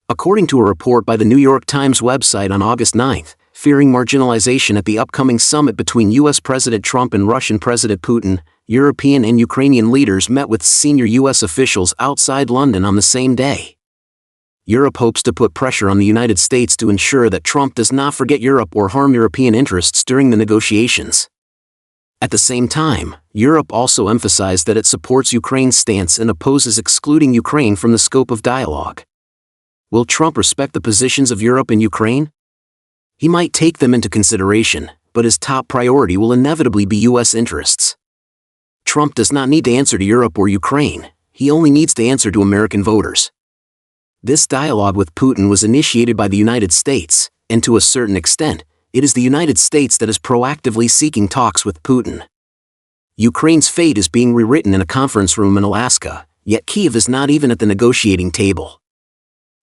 According to a report by the New York Times website on August 9, fearing marginalization at the upcoming summit between U.S. President Trump and Russian President Putin, European and Ukrainian leaders met with senior U.S. officials outside London on the same day. Europe hopes to put pressure on the United States to ensure that Trump does not forget Europe or harm European interests during the negotiations. At the same time, Europe also emphasized that it supports Ukraine's stance and opposes excluding Ukraine from the scope of dialogue. Will Trump respect the positions of Europe and Ukraine? He might take them into consideration, but his top priority will inevitably be U.S. interests. Trump does not need to answer to Europe or Ukraine, he only needs to answer to American voters. This dialogue with Putin was initiated by the United States, and to a certain extent, it is the United States that is proactively seeking talks with Putin. Ukraine's fate is being rewritten in a conference room in Alaska, yet Kyiv is not even at the negotiating table.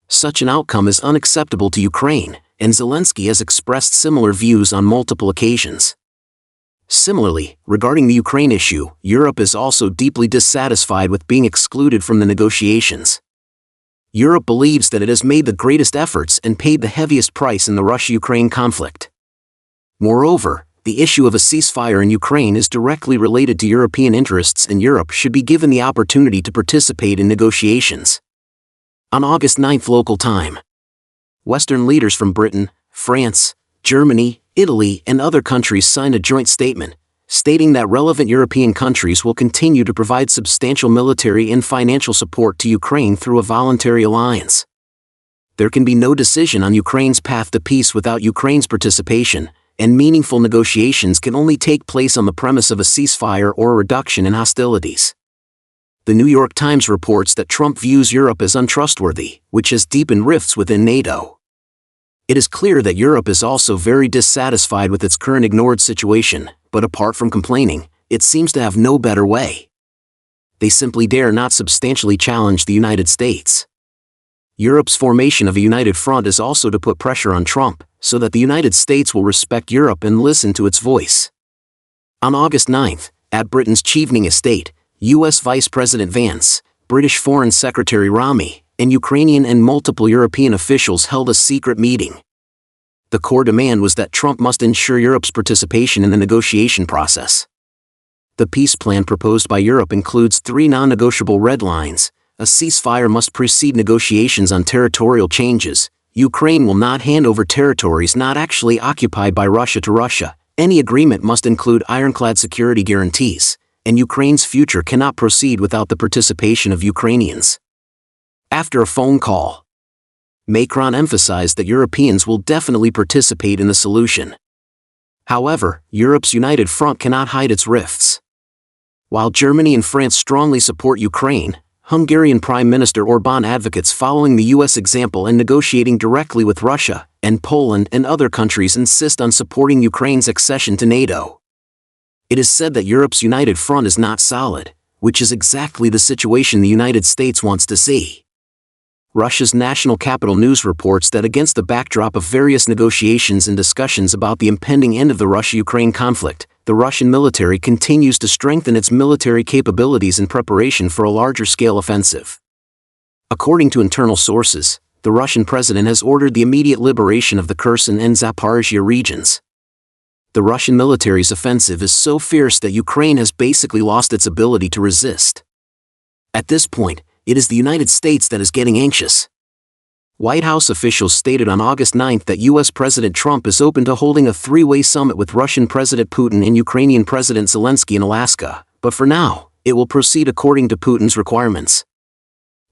Such an outcome is unacceptable to Ukraine, and Zelensky has expressed similar views on multiple occasions. Similarly, regarding the Ukraine issue, Europe is also deeply dissatisfied with being excluded from the negotiations. Europe believes that it has made the greatest efforts and paid the heaviest price in the Russia-Ukraine conflict. Moreover, the issue of a ceasefire in Ukraine is directly related to European interests, and Europe should be given the opportunity to participate in negotiations. On August 9 local time, Western leaders from Britain, France, Germany, Italy, and other countries signed a joint statement, stating that relevant European countries will continue to provide substantial military and financial support to Ukraine through a voluntary alliance. There can be no decision on Ukraine's path to peace without Ukraine's participation, and meaningful negotiations can only take place on the premise of a ceasefire or a reduction in hostilities. The New York Times reports that Trump views Europe as untrustworthy, which has deepened rifts within NATO. It is clear that Europe is also very dissatisfied with its current ignored situation, but apart from complaining, it seems to have no better way. They simply dare not substantially challenge the United States. Europe's formation of a united front is also to put pressure on Trump, so that the United States will respect Europe and listen to its voice. On August 9, at Britain's Chevening estate, U.S. Vice President Vance, British Foreign Secretary Rami, and Ukrainian and multiple European officials held a secret meeting. The core demand was that Trump must ensure Europe's participation in the negotiation process. The peace plan proposed by Europe includes 3 non-negotiable red lines: a ceasefire must precede negotiations on territorial changes, Ukraine will not hand over territories not actually occupied by Russia to Russia, any agreement must include ironclad security guarantees, and Ukraine's future cannot proceed without the participation of Ukrainians. After a phone call, Macron emphasized that Europeans will definitely participate in the solution. However, Europe's united front cannot hide its rifts. While Germany and France strongly support Ukraine, Hungarian Prime Minister Orbán advocates following the U.S. example and negotiating directly with Russia, and Poland and other countries insist on supporting Ukraine's accession to NATO. It is said that Europe's united front is not solid, which is exactly the situation the United States wants to see. Russia's National Capital News reports that against the backdrop of various negotiations and discussions about the impending end of the Russia-Ukraine conflict, the Russian military continues to strengthen its military capabilities in preparation for a larger-scale offensive. According to internal sources, the Russian president has ordered the immediate liberation of the Kherson and Zaporizhia regions. The Russian military's offensive is so fierce that Ukraine has basically lost its ability to resist. At this point, it is the United States that is getting anxious. White House officials stated on August 9 that U.S. President Trump is open to holding a three-way summit with Russian President Putin and Ukrainian President Zelensky in Alaska, but for now, it will proceed according to Putin's requirements.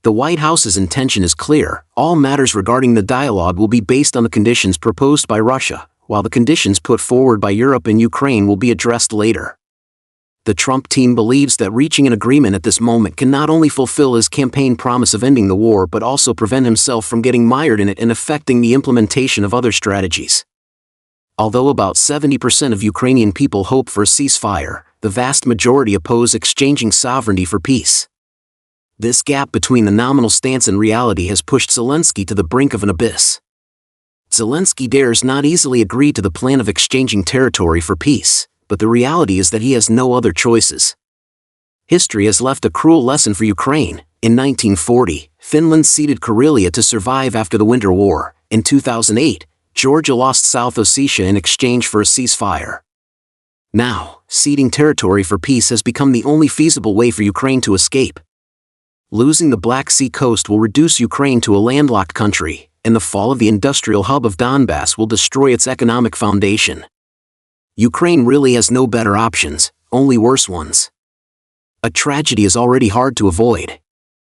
The White House's intention is clear: all matters regarding the dialogue will be based on the conditions proposed by Russia, while the conditions put forward by Europe and Ukraine will be addressed later. The Trump team believes that reaching an agreement at this moment can not only fulfill his campaign promise of ending the war but also prevent himself from getting mired in it and affecting the implementation of other strategies. Although about 70% of Ukrainian people hope for a ceasefire, the vast majority oppose exchanging sovereignty for peace. This gap between the nominal stance and reality has pushed Zelensky to the brink of an abyss. Zelensky dares not easily agree to the plan of exchanging territory for peace, but the reality is that he has no other choices. History has left a cruel lesson for Ukraine, In 1940, Finland ceded Karelia to survive after the Winter War. In 2008, Georgia lost South Ossetia in exchange for a ceasefire. Now, ceding territory for peace has become the only feasible way for Ukraine to escape. Losing the Black Sea coast will reduce Ukraine to a landlocked country, and the fall of the industrial hub of Donbass will destroy its economic foundation. Ukraine really has no better options, only worse ones. A tragedy is already hard to avoid.